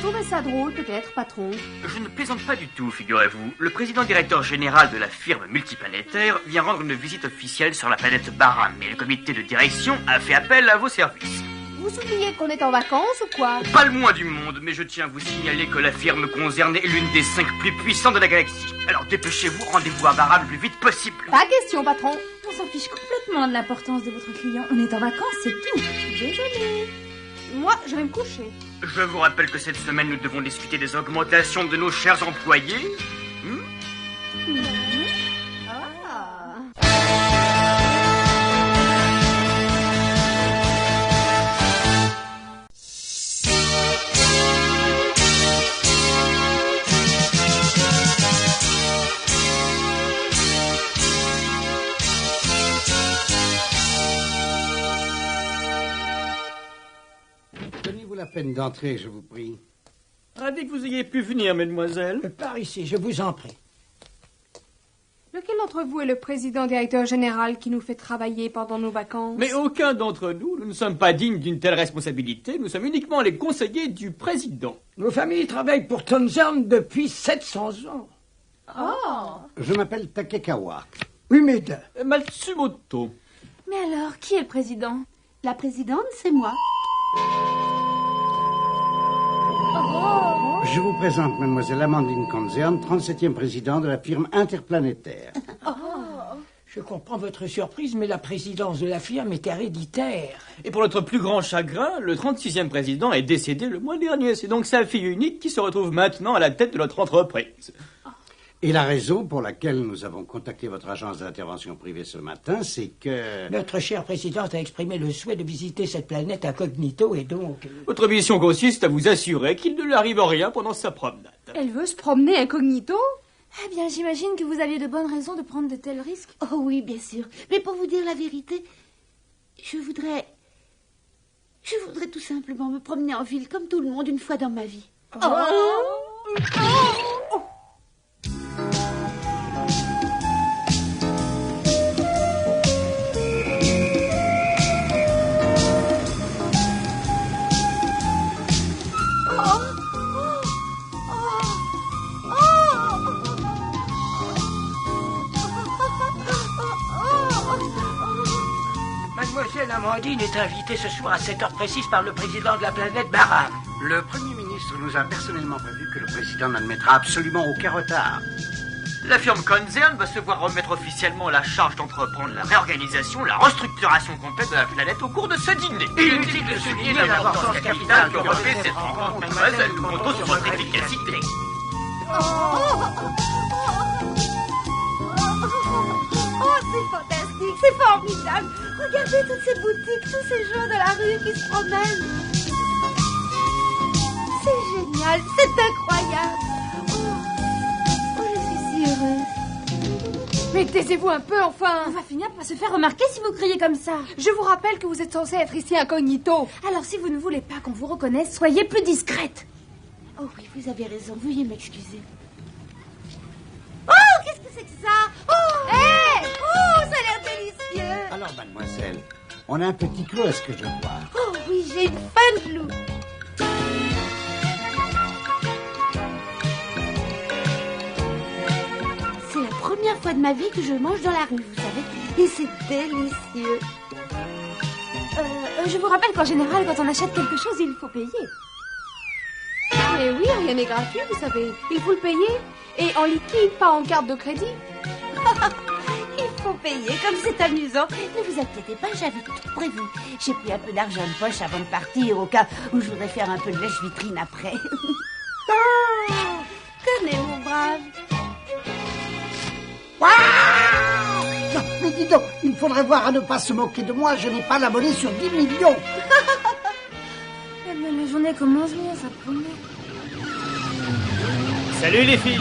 trouvez ça drôle, peut-être, patron? Je ne plaisante pas du tout, figurez-vous. Le président-directeur général de la firme multiplanétaire vient rendre une visite officielle sur la planète Baram, et le comité de direction a fait appel à vos services. Vous oubliez qu'on est en vacances ou quoi? Pas le moins du monde, mais je tiens à vous signaler que la firme concernée est l'une des 5 plus puissantes de la galaxie. Alors dépêchez-vous, rendez-vous à Baram le plus vite possible. Pas question, patron. On s'en fiche complètement de l'importance de votre client. On est en vacances, c'est tout. Désolée. Moi, je vais me coucher. Je vous rappelle que cette semaine, nous devons discuter des augmentations de nos chers employés. Donnez-vous la peine d'entrer, je vous prie. Ravi que vous ayez pu venir, mesdemoiselles. Par ici, je vous en prie. Lequel d'entre vous est le président-directeur général qui nous fait travailler pendant nos vacances? Mais aucun d'entre nous, nous ne sommes pas dignes d'une telle responsabilité. Nous sommes uniquement les conseillers du président. Nos familles travaillent pour Tonzan depuis 700 ans. Oh. Je m'appelle Takekawa. Oui, mais... Matsumoto. Mais alors, qui est le président? La présidente, c'est moi. Je vous présente mademoiselle Amandine Konzern, 37e président de la firme interplanétaire. Je comprends votre surprise, mais la présidence de la firme est héréditaire. Et pour notre plus grand chagrin, le 36e président est décédé le mois dernier. C'est donc sa fille unique qui se retrouve maintenant à la tête de notre entreprise. Et la raison pour laquelle nous avons contacté votre agence d'intervention privée ce matin, c'est que... Notre chère présidente a exprimé le souhait de visiter cette planète incognito et donc... Votre mission consiste à vous assurer qu'il ne lui arrive rien pendant sa promenade. Elle veut se promener incognito? Eh bien, j'imagine que vous aviez de bonnes raisons de prendre de tels risques. Oh oui, bien sûr. Mais pour vous dire la vérité, je voudrais tout simplement me promener en ville comme tout le monde une fois dans ma vie. Mademoiselle Amandine est invitée ce soir à 7 heures précises par le président de la planète Baram. Le Premier ministre nous a personnellement prévu que le président n'admettra absolument aucun retard. La firme Konzern va se voir remettre officiellement la charge d'entreprendre la réorganisation, la restructuration complète de la planète au cours de ce dîner. Inutile de souligner l'importance capitale que revêt cette rencontre, mademoiselle. Nous comptons sur votre efficacité. Oh, c'est fantastique, c'est formidable. Regardez toutes ces boutiques, tous ces gens de la rue qui se promènent. C'est génial, c'est incroyable. Oh, je suis si heureuse. Mais taisez-vous un peu, enfin. On va finir par se faire remarquer si vous criez comme ça. Je vous rappelle que vous êtes censé être ici incognito. Alors, si vous ne voulez pas qu'on vous reconnaisse, soyez plus discrète. Oh oui, vous avez raison, veuillez m'excuser. Oh, qu'est-ce que c'est que ça? Oh, hey! Oh, ça a l'air délicieux. Alors, mademoiselle, on a un petit clou à ce que je vois. Oh oui, j'ai une faim de loup. C'est la première fois de ma vie que je mange dans la rue, vous savez. Et c'est délicieux. Je vous rappelle qu'en général, quand on achète quelque chose, il faut payer. Mais oui, rien n'est gratuit, vous savez. Il faut le payer. Et en liquide, pas en carte de crédit. Il faut payer, comme c'est amusant. Ne vous inquiétez pas, j'avais tout prévu. J'ai pris un peu d'argent de poche avant de partir, au cas où je voudrais faire un peu de lèche-vitrine après. Tenez, mon brave. Non, mais dis donc, il faudrait voir à ne pas se moquer de moi, je n'ai pas la monnaie sur 10 millions. Eh bien, la journée commence bien, ça promet. Salut les filles.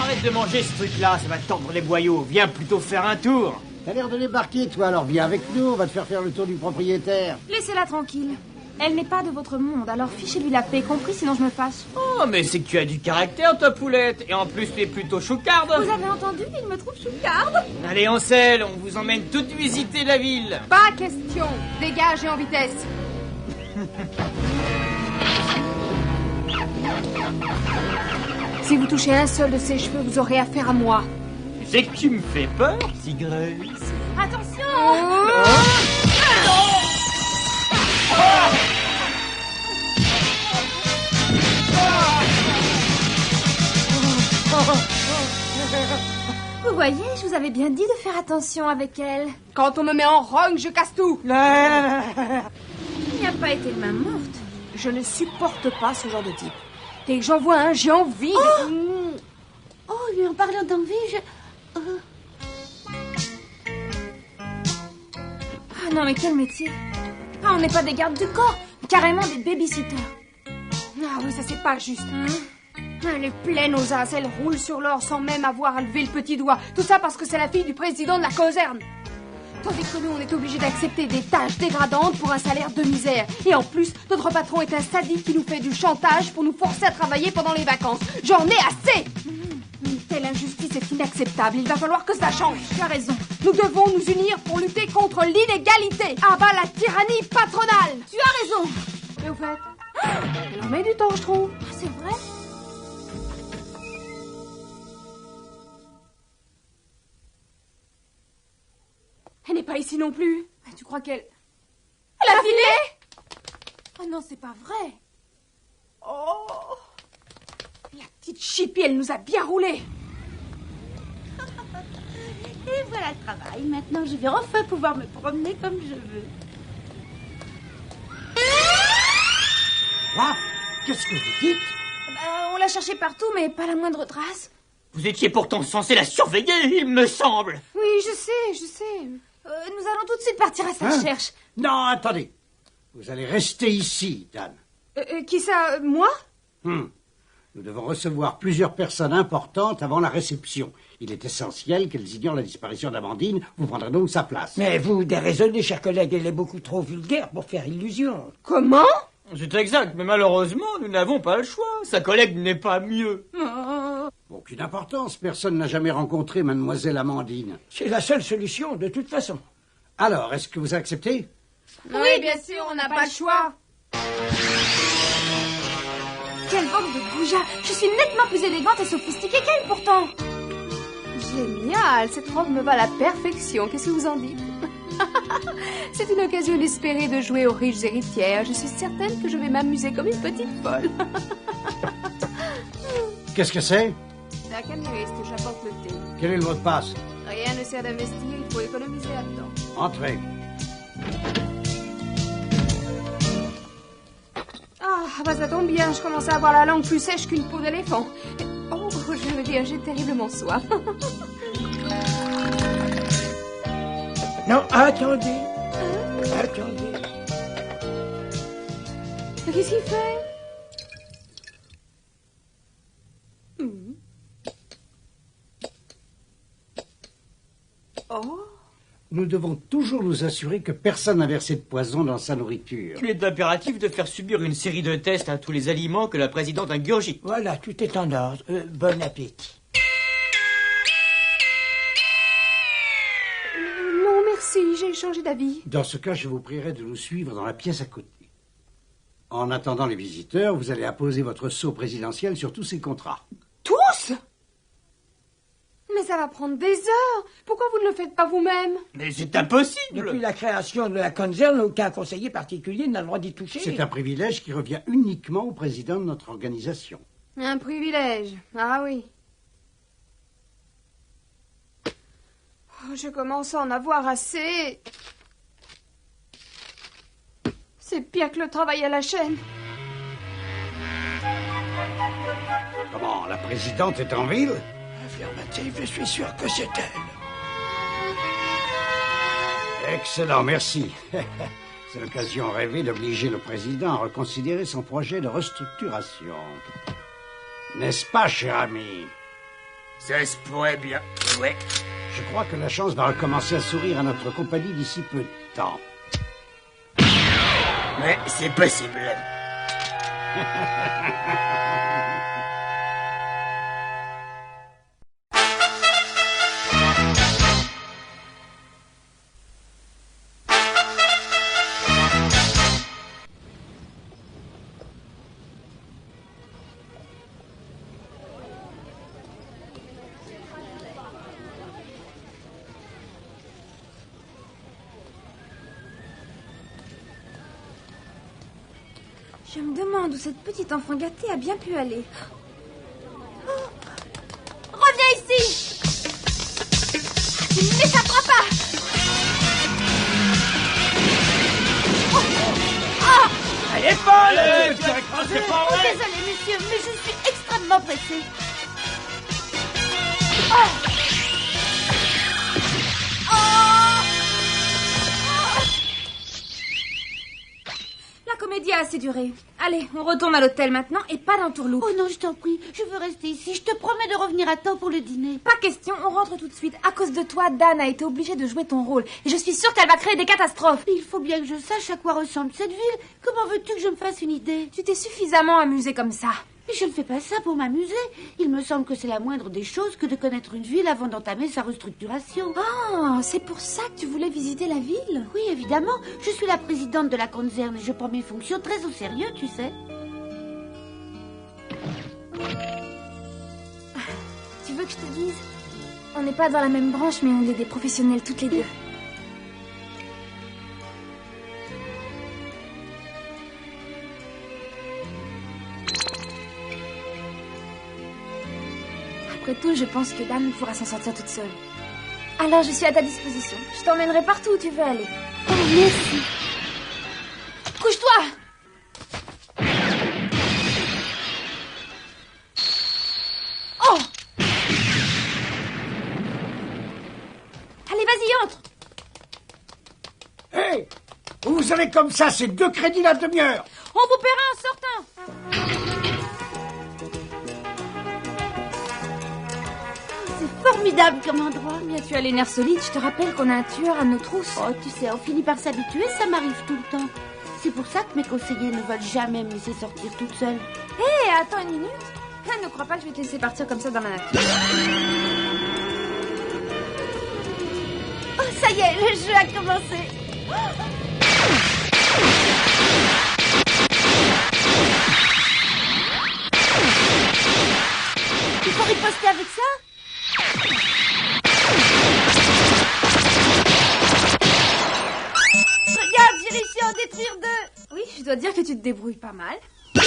Arrête de manger ce truc-là, ça va te tordre les boyaux. Viens plutôt faire un tour. T'as l'air de débarquer, toi, alors viens avec nous, on va te faire le tour du propriétaire. Laissez-la tranquille. Elle n'est pas de votre monde, alors fichez-lui la paix, compris, sinon je me fâche. Oh, mais c'est que tu as du caractère, ta poulette. Et en plus, tu es plutôt choucarde. Vous avez entendu, il me trouve choucarde. Allez, Ansel, on vous emmène toutes visiter la ville. Pas question. Dégage et en vitesse. Si vous touchez un seul de ses cheveux, vous aurez affaire à moi. Tu sais que tu me fais peur, tigresse. Attention! Vous voyez, je vous avais bien dit de faire attention avec elle. Quand on me met en rogne, je casse tout. Il n'y a pas été de main morte. Je ne supporte pas ce genre de type. Dès que j'en vois un, j'ai envie de... Oh, mais en parlant d'envie, Ah non, mais quel métier. Ah, on n'est pas des gardes du corps, carrément des babysitters. Ah oui, ça c'est pas juste. Elle est pleine aux as, elle roule sur l'or sans même avoir à lever le petit doigt. Tout ça parce que c'est la fille du président de la caserne. Tandis que nous, on est obligés d'accepter des tâches dégradantes pour un salaire de misère. Et en plus, notre patron est un sadique qui nous fait du chantage pour nous forcer à travailler pendant les vacances. J'en ai assez! Une telle injustice est inacceptable. Il va falloir que ça change. Tu as raison. Nous devons nous unir pour lutter contre l'inégalité. À bas la tyrannie patronale. Tu as raison. Et au fait, elle en met du temps, je trouve. Ah, c'est vrai? Elle n'est pas ici non plus. Tu crois qu'elle... Elle a filé? Oh non, c'est pas vrai. Oh! La petite chipie, elle nous a bien roulé. et voilà le travail. Maintenant, je vais enfin pouvoir me promener comme je veux. Quoi? Qu'est-ce que vous dites? On l'a cherchée partout, mais pas la moindre trace. Vous étiez pourtant censé la surveiller, il me semble. Oui, je sais. Nous allons tout de suite partir à sa recherche. Non, attendez. Vous allez rester ici, Dan. Qui ça? Moi? Nous devons recevoir plusieurs personnes importantes avant la réception. Il est essentiel qu'elles ignorent la disparition d'Amandine. Vous prendrez donc sa place. Mais vous déraisonnez, chers collègues, elle est beaucoup trop vulgaire pour faire illusion. Comment? C'est exact, mais malheureusement, nous n'avons pas le choix. Sa collègue n'est pas mieux. Aucune importance. Personne n'a jamais rencontré mademoiselle Amandine. C'est la seule solution, de toute façon. Alors, est-ce que vous acceptez? Oui, bien sûr, on n'a pas le choix. Quelle bande de goujats. Je suis nettement plus élégante et sophistiquée qu'elle, pourtant. Génial, cette robe me va à la perfection. Qu'est-ce que vous en dites? C'est une occasion inespérée de jouer aux riches héritières. Je suis certaine que je vais m'amuser comme une petite folle. Qu'est-ce que c'est? La camériste, j'apporte le thé. Quel est le mot de passe? Rien ne sert d'investir, il faut économiser là-dedans. Entrez. Ah, bah ça tombe bien, je commence à avoir la langue plus sèche qu'une peau d'éléphant. Oh, je veux dire, j'ai terriblement soif. Non, attendez. Attendez. Qu'est-ce qu'il fait? Oh. Nous devons toujours nous assurer que personne n'a versé de poison dans sa nourriture. Il est impératif de faire subir une série de tests à tous les aliments que la présidente ingurgite. Voilà, tout est en ordre. Bon appétit. Non, merci, j'ai changé d'avis. Dans ce cas, je vous prierai de nous suivre dans la pièce à côté. En attendant les visiteurs, vous allez apposer votre sceau présidentiel sur tous ces contrats. Tous? Mais ça va prendre des heures. Pourquoi vous ne le faites pas vous-même? Mais c'est impossible. Depuis la création de la concerne, aucun conseiller particulier n'a le droit d'y toucher. C'est un privilège qui revient uniquement au président de notre organisation. Un privilège. Ah oui. Oh, je commence à en avoir assez. C'est pire que le travail à la chaîne. Comment, la présidente est en ville? Affirmative, je suis sûr que c'est elle. Excellent, merci. C'est l'occasion rêvée d'obliger le président à reconsidérer son projet de restructuration. N'est-ce pas, cher ami? Ça se pourrait bien. Ouais. Je crois que la chance va recommencer à sourire à notre compagnie d'ici peu de temps. Mais c'est possible. Je me demande où cette petite enfant gâtée a bien pu aller. Oh. Reviens ici! Tu ne m'échapperas pas! Elle est folle! Tu as écrasé! Oh, désolé, monsieur, mais je suis extrêmement pressée. La comédie a assez duré. Allez, on retourne à l'hôtel maintenant et pas d'entourloupe. Oh non, je t'en prie, je veux rester ici. Je te promets de revenir à temps pour le dîner. Pas question, on rentre tout de suite. À cause de toi, Dan a été obligée de jouer ton rôle. Et je suis sûre qu'elle va créer des catastrophes. Il faut bien que je sache à quoi ressemble cette ville. Comment veux-tu que je me fasse une idée? Tu t'es suffisamment amusée comme ça. Mais je ne fais pas ça pour m'amuser. Il me semble que c'est la moindre des choses que de connaître une ville avant d'entamer sa restructuration. Ah, c'est pour ça que tu voulais visiter la ville? Oui, évidemment. Je suis la présidente de la Concerne et je prends mes fonctions très au sérieux, tu sais. Tu veux que je te dise? On n'est pas dans la même branche, mais on est des professionnels toutes les deux. Après tout, je pense que Dan pourra s'en sortir toute seule. Alors, je suis à ta disposition. Je t'emmènerai partout où tu veux aller. Oh, merci. Couche-toi! Oh! Allez, vas-y, entre! Hé! Vous allez comme ça, c'est 2 crédits la demi-heure. On vous paiera en sortant! C'est formidable comme endroit. Bien, tu as les nerfs solides. Je te rappelle qu'on a un tueur à nos trousses. Oh, tu sais, on finit par s'habituer, ça m'arrive tout le temps. C'est pour ça que mes conseillers ne veulent jamais me laisser sortir toute seule. Hé, attends une minute. Ne crois pas que je vais te laisser partir comme ça dans la nature. Oh, ça y est, le jeu a commencé. Il faut riposter avec ça? Regarde, j'ai réussi à en détruire 2. Oui, je dois dire que tu te débrouilles pas mal. À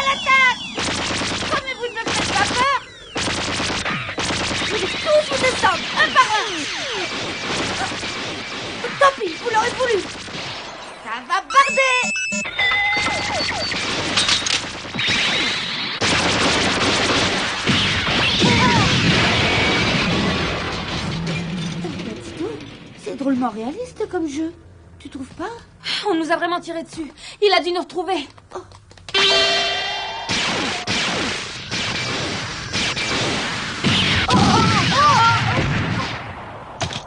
l'attaque! Oh, mais vous ne me faites pas peur! Je vais tous vous descendre, un par un! Tant pis, vous l'aurez voulu! Ça va barder! C'est drôlement réaliste comme jeu. Tu trouves pas? On nous a vraiment tiré dessus. Il a dû nous retrouver. Oh.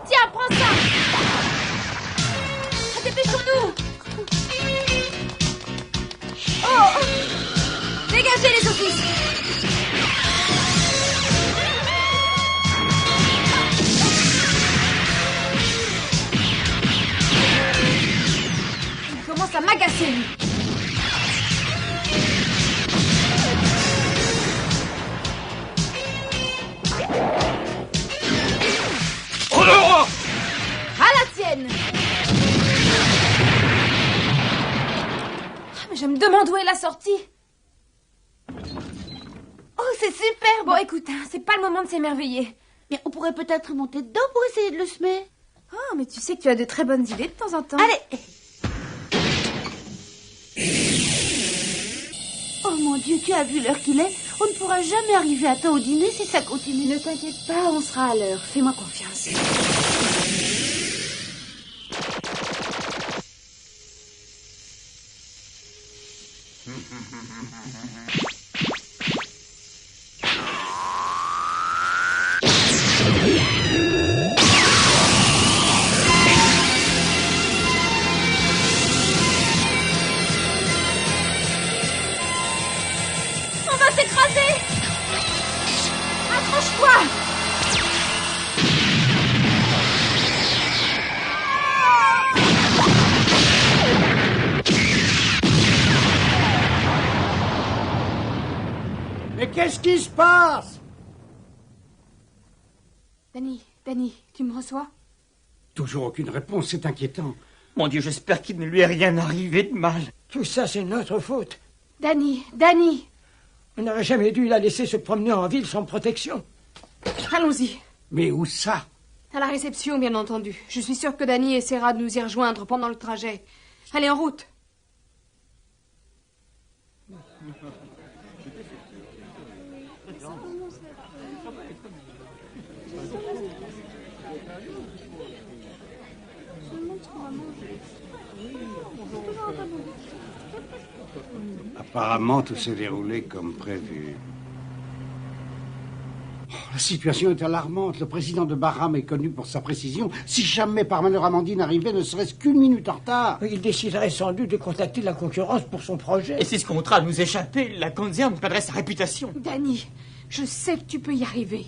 Tiens, prends ça. Dépêchons-nous. Oh. Dégagez les offices. Il commence à m'agacer, lui. Oh non! À la tienne. Mais je me demande où est la sortie. Oh, c'est super! Bon, écoute, hein, c'est pas le moment de s'émerveiller. Mais on pourrait peut-être monter dedans pour essayer de le semer. Oh, mais tu sais que tu as de très bonnes idées de temps en temps. Allez! Oh mon Dieu, tu as vu l'heure qu'il est? On ne pourra jamais arriver à temps au dîner si ça continue. Ne t'inquiète pas, on sera à l'heure. Fais-moi confiance. On va s'écraser! Accroche-toi! Mais qu'est-ce qui se passe? Danny, tu me reçois? Toujours aucune réponse, c'est inquiétant. Mon Dieu, j'espère qu'il ne lui est rien arrivé de mal. Tout ça, c'est notre faute. Danny, On n'aurait jamais dû la laisser se promener en ville sans protection. allons-y. Mais où ça? À la réception, bien entendu. Je suis sûre que Danny essaiera de nous y rejoindre pendant le trajet. Allez, en route. Apparemment, tout s'est déroulé comme prévu. La situation est alarmante. Le président de Barham est connu pour sa précision. Si jamais par malheur Amandine arrivait, ne serait-ce qu'une minute en retard. Il déciderait sans doute de contacter la concurrence pour son projet. Et si ce contrat nous échappait, la concerne perdrait sa réputation. Danny, je sais que tu peux y arriver.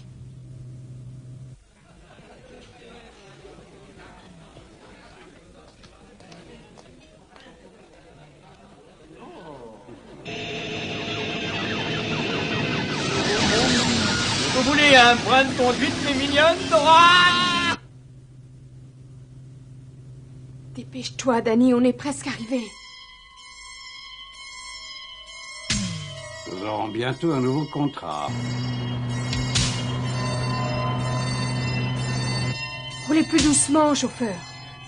Vous voulez un point de conduite, mes mignonnes, Dora? Dépêche-toi, Danny, on est presque arrivé. Nous aurons bientôt un nouveau contrat. Roulez plus doucement, chauffeur.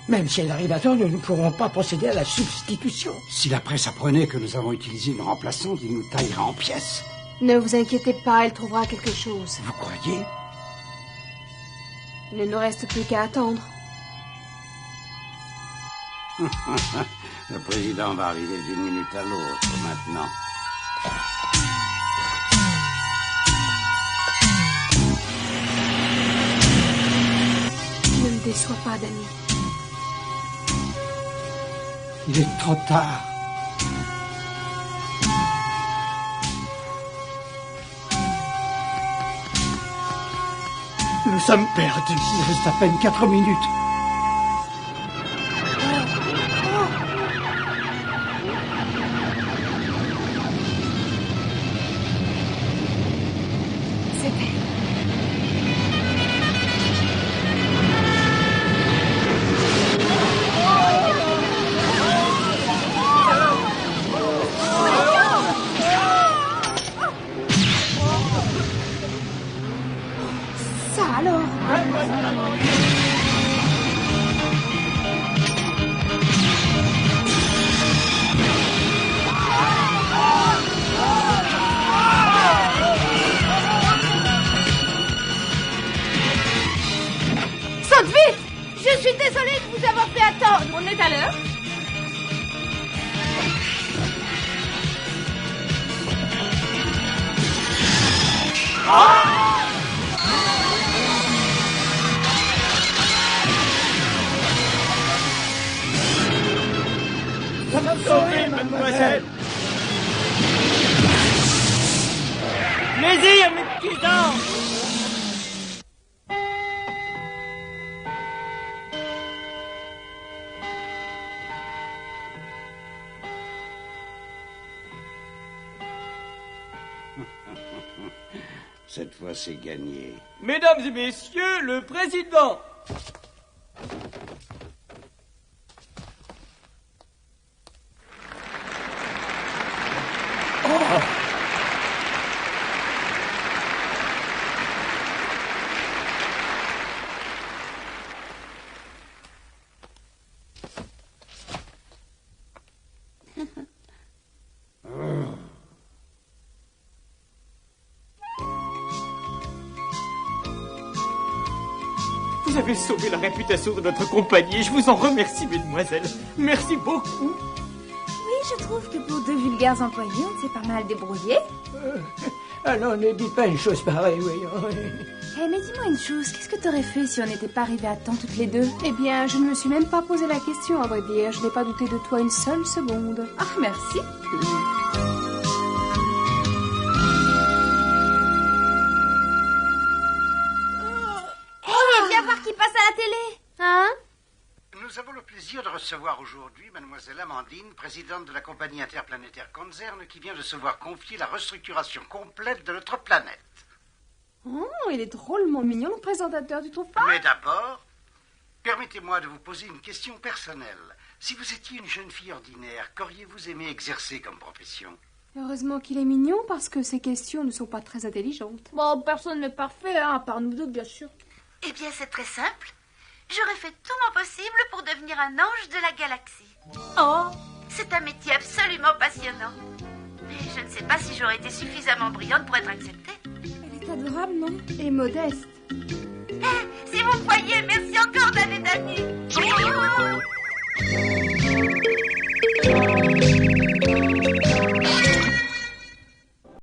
Même si elle arrive à temps, nous ne pourrons pas procéder à la substitution. Si la presse apprenait que nous avons utilisé une remplaçante, il nous taillera en pièces. Ne vous inquiétez pas, elle trouvera quelque chose. Vous croyez? Il ne nous reste plus qu'à attendre. Le président va arriver d'une minute à l'autre maintenant. Ne me déçois pas, Danny. Il est trop tard. Nous sommes perdus. Il reste à peine 4 minutes. C'est elle. Ça alors? Saute vite! Je suis désolée de vous avoir fait attendre. On est à l'heure? Sauvez, mademoiselle. Plaisir, mes petits anges. Cette fois, c'est gagné. Mesdames et messieurs, le président. Vous avez sauvé la réputation de notre compagnie et je vous en remercie, mesdemoiselles. Merci beaucoup. Oui, je trouve que pour deux vulgaires employés, on s'est pas mal débrouillé. Alors, ne dis pas une chose pareille, voyons. Eh, mais dis-moi une chose, qu'est-ce que t'aurais fait si on n'était pas arrivés à temps toutes les deux? Eh bien, je ne me suis même pas posé la question, à vrai dire. Je n'ai pas douté de toi une seule seconde. Ah, merci. Viens voir qui passe à la télé. Hein? Nous avons le plaisir de recevoir aujourd'hui mademoiselle Amandine, présidente de la compagnie interplanétaire Concern, qui vient de se voir confier la restructuration complète de notre planète. Oh, il est drôlement mignon, le présentateur, tu trouves pas? Mais d'abord, permettez-moi de vous poser une question personnelle. Si vous étiez une jeune fille ordinaire, qu'auriez-vous aimé exercer comme profession? Heureusement qu'il est mignon parce que ses questions ne sont pas très intelligentes. Bon, personne n'est parfait, hein, à part nous deux, bien sûr. Eh bien, c'est très simple. J'aurais fait tout mon possible pour devenir un ange de la galaxie. Oh, C'est un métier absolument passionnant. Mais je ne sais pas si j'aurais été suffisamment brillante pour être acceptée. Elle est adorable, non? Et modeste. Si vous me voyez, merci encore d'années d'amis.